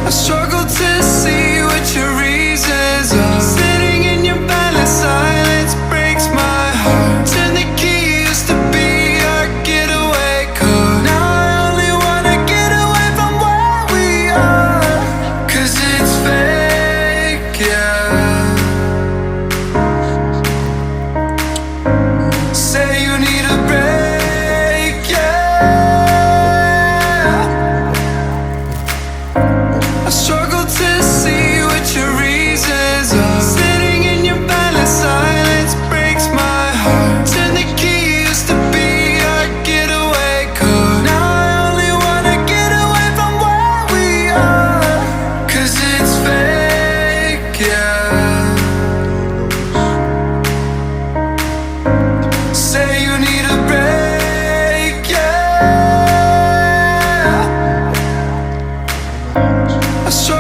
I struggle to see what your reasons are. Sitting in your balance, silence breaks my heart. Turn the key, used to be our getaway car. Now I only wanna get away from where we are. 'Cause it's fake, yeah. Say you need a break, yeah. I struggle to see what your reasons are. Sitting in your balance, silence breaks my heart. Turn the key, used to be our getaway car. Now I only wanna get away from where we are. 'Cause it's fake, yeah. Say you need a break, yeah. I struggle